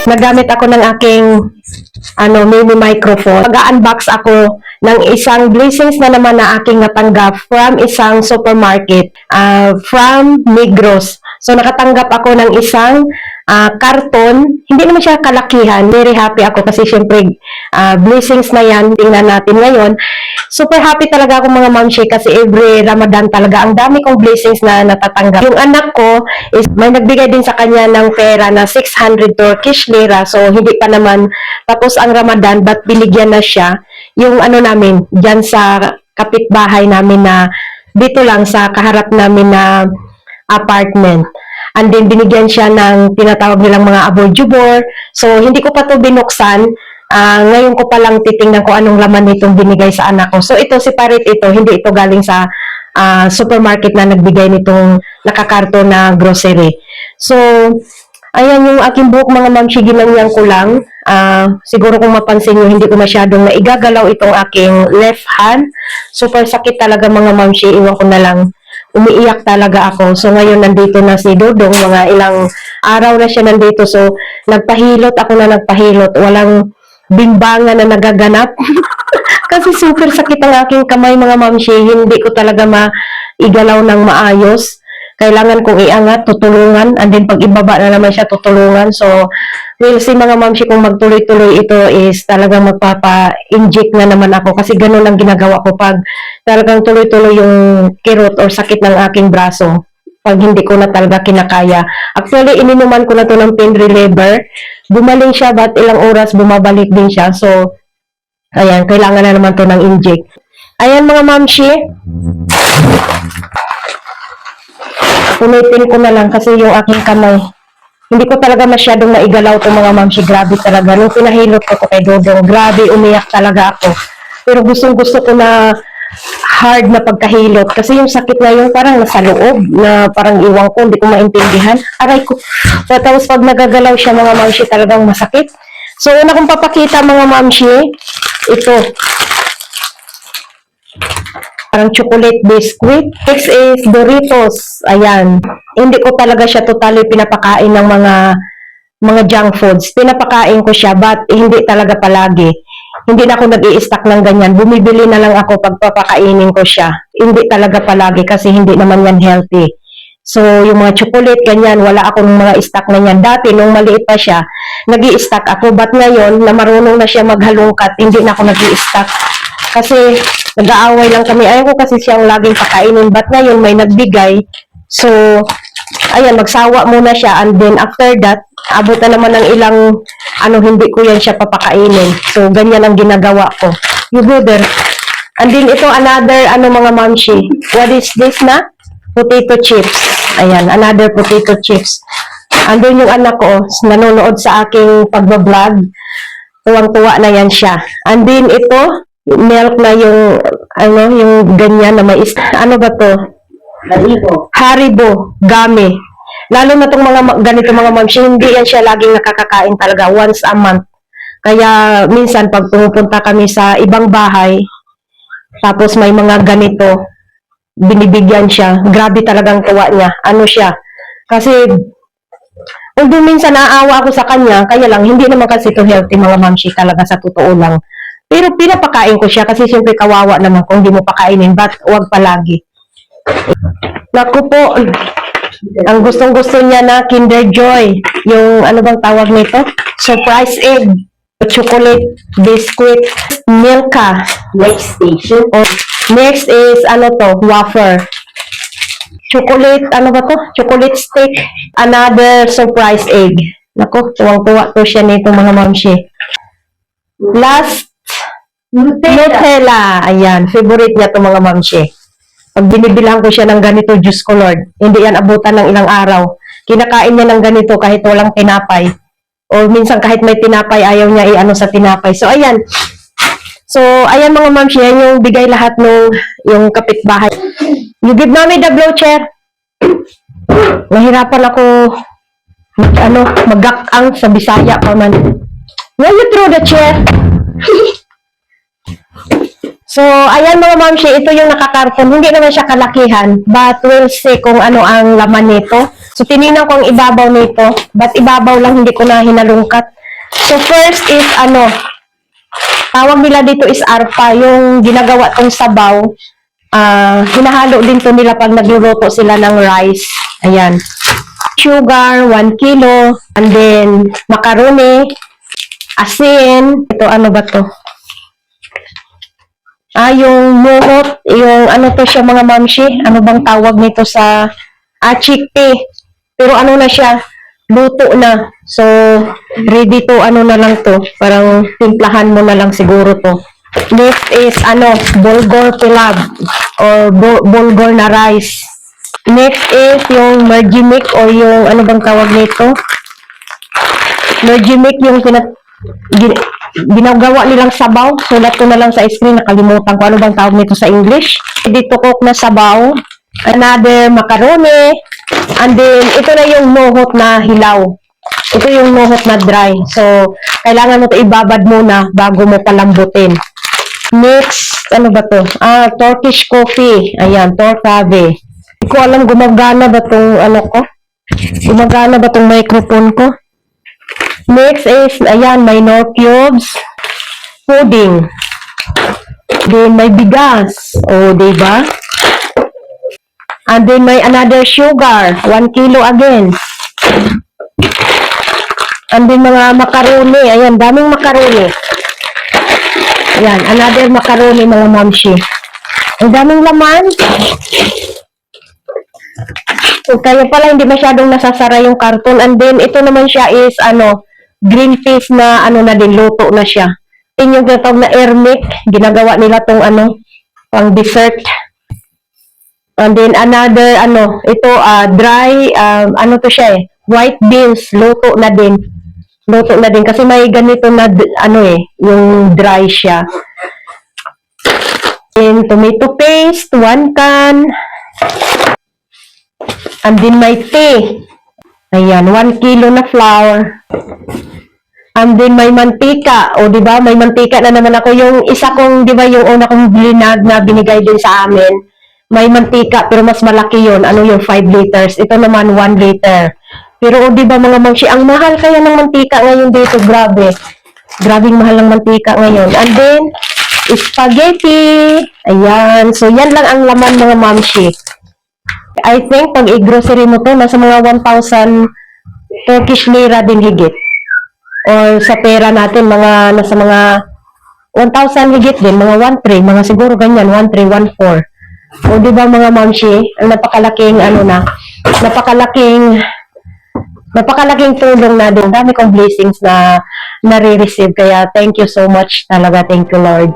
nagamit ako ng aking mini microphone. Mag-unbox ako ng isang blessings na naman na aking natanggap from isang supermarket, from Migros. So, nakatanggap ako ng isang karton. Hindi naman siya kalakihan. Very happy ako kasi syempre blessings na yan. Tingnan natin ngayon. Super happy talaga ako mga mamshi kasi every Ramadan talaga ang dami kong blessings na natatanggap. Yung anak ko is may nagbigay din sa kanya ng pera na 600 Turkish lira. So, hindi pa naman tapos ang Ramadan but binigyan na siya. Yung namin, dyan sa kapitbahay namin na dito lang sa kaharap namin na apartment. And then, binigyan siya ng tinatawag nilang mga aboy-jubor. So, hindi ko pa to binuksan. Ngayon ko pa lang titingnan kung anong laman nitong binigay sa anak ko. So, ito, separate ito. Hindi ito galing sa supermarket na nagbigay nitong nakakarto na grocery. So, ayan yung aking buhok mga mamshi, ginanyan ko lang. Siguro kung mapansin nyo, hindi ko masyadong naigagalaw itong aking left hand. Super sakit talaga mga mamshi. Iwan ko na lang. Umiiyak talaga ako. So, ngayon nandito na si Dodong. Mga ilang araw na siya nandito. So, nagpahilot ako na nagpahilot. Walang bimbangan na nagaganap. Kasi super sakit ang aking kamay mga mamshi. Hindi ko talaga maigalaw ng maayos. Kailangan kong iangat, tutulungan, and then pag ibaba na naman siya, tutulungan. So, we'll see mga mamshi kung magtuloy-tuloy ito is talagang magpapa-inject na naman ako kasi ganun ang ginagawa ko pag talagang tuloy-tuloy yung kirot or sakit ng aking braso. Pag hindi ko na talaga kinakaya. Actually, ininuman ko na to ng pain reliever. Bumaling siya, but ilang oras bumabalik din siya. So, ayan, kailangan na naman to ng inject. Ayan mga mamshi. Punitin ko na lang kasi yung aking kamay. Hindi ko talaga masyadong naigalaw itong mga mamshi. Grabe talaga. Nung pinahilot ko kay Dodong, grabe, umiyak talaga ako. Pero gustong-gusto ko na hard na pagkahilot. Kasi yung sakit na yung parang nasa loob, na parang iwan ko, hindi ko maintindihan. Aray ko. So, tapos pag nagagalaw siya mga mamshi, talagang masakit. So, una kong papakita mga mamshi, ito. Parang chocolate biscuit. Next is Doritos. Ayan. Hindi ko talaga siya totally pinapakain ng mga junk foods. Pinapakain ko siya, but hindi talaga palagi. Hindi na ako nag-i-stack ng ganyan. Bumibili na lang ako pag papakainin ko siya. Hindi talaga palagi kasi hindi naman yan healthy. So, yung mga chocolate, ganyan, wala akong mga stock na yan. Dati, nung maliit pa siya, nag-i-stack ako. But ngayon, na marunong na siya maghalungkat, hindi na ako nag-i-stack. Kasi, nag-aaway lang kami. Ayaw ko kasi siyang laging pakainin. But ngayon, may nagbigay. So, ayan, magsawa muna siya. And then, after that, abot na naman ng ilang, hindi ko yan siya papakainin. So, ganyan ang ginagawa ko. You go there. And then, ito, another, mga mamshi. What is this na? Potato chips. Ayan, another potato chips. Andun yung anak ko, nanonood sa aking pagbablog. Tuwang-tuwa na yan siya. And then, ito, milk na yung, yung ganyan na mais. Ano ba to? Haribo. Gummy. Lalo na itong ganito mga mamshi, hindi yan siya laging nakakakain talaga. Once a month. Kaya, minsan, pag pumupunta kami sa ibang bahay, tapos may mga ganito, binibigyan siya. Grabe talagang tuwa niya. Ano siya? Kasi, although minsan naawa ako sa kanya, kaya lang, hindi naman kasi ito healthy mga mamshi talaga sa totoo lang. Pero pinapakain ko siya kasi siyempre kawawa naman kung hindi mo pakainin, but wag palagi. Naku po, ang gustong-gusto niya na Kinder Joy. Yung ano bang tawag nito? Surprise egg. Chocolate, biscuit, Milka. Next station. Next is wafer. Chocolate, ba to? Chocolate stick. Another surprise egg. Naku, tuwang-tuwa to siya nito mga mamshi. Last, Nutella. Ayan, favorite niya to mga mamshi. Pag binibilang ko siya ng ganito, Diyos ko Lord, hindi yan abutan ng ilang araw. Kinakain niya ng ganito kahit walang tinapay. O minsan kahit may tinapay, ayaw niya sa tinapay. So, ayan. So, ayan mga mamshi, yan yung bigay lahat ng yung kapitbahay. You give mommy the blow chair. Nahirapan ako mag-gak-ang sa Bisaya pa man. Will you throw the chair? So, ayan mga mamshi, ito yung nakakarton. Hindi naman siya kalakihan, but we'll see kung ano ang laman nito. So, tinignan ko ang ibabaw nito, but ibabaw lang, hindi ko na hinalungkat. So first is tawag nila dito is arpa, yung ginagawa tong sabaw. Hinahalo din to nila pag nagluluto sila ng rice. Ayan. Sugar, 1 kilo. And then, macaroni, asin. Ito, ano ba to? Yung muhot, yung ano to siya mga mamshi. Ano bang tawag nito sa chickpea. Pero ano na siya, luto na. So, ready to ano na lang to. Parang timplahan mo na lang siguro to. Next is bulgur pilaf or bulgur na rice. Next is yung merjimik o yung ano bang tawag nito? Merjimik yung ginagawa nilang sabaw. Sulat ko na lang sa screen, nakalimutan ko ano bang tawag nito sa English. Dito cook na sabaw. Another macaroni. And then ito na yung nohot na hilaw. Ito yung nohot na dry. So, kailangan mo ito ibabad muna bago mo palambutin. Next, ano ba to? Turkish coffee. Ayan, torkave. Hindi ko alam gumagana ba tong Gumagana ba tong microphone ko? Next is, ayan, may nor cubes. Pudding. Then, may bigas. O, diba? And then, may another sugar. 1 kilo again. And then, mga macaroni. Ayan, daming macaroni. Ayan, another macaroni mga mamshi. Ang daming laman. So, kaya pala hindi masyadong nasasara yung karton. And then, ito naman siya is, green peas na, na din, luto na siya. Yun yung tinatawag na ermic. Ginagawa nila tong, pang dessert. And then, another, ito, dry, to siya white beans, luto na din. Luto na din. Kasi may ganito na, yung dry siya. And tomato paste, 1 can. And then may tea. Ayan, 1 kilo na flour. And then may mantika. O, diba? May mantika na naman ako. Yung isa kong, diba, yung una kong blinag na binigay din sa amin. May mantika, pero mas malaki yun. Yung 5 liters. Ito naman, 1 liter. Pero, di ba mga mamshi, ang mahal kaya ng mantika ngayon dito, grabe. Grabing mahal ng mantika ngayon. And then, spaghetti. Ayan. So, yan lang ang laman mga mamshi. I think, pag i-grocery mo to, nasa mga 1,000 Turkish lira din higit. Or sa pera natin, nasa mga 1,000 higit din, mga 1,300, mga siguro ganyan, 1,300, 1,400. O, di ba mga mamshi, ang napakalaking, napakalaking tulong na din. Dami kong blessings na nare-receive. Kaya, thank you so much talaga. Thank you, Lord.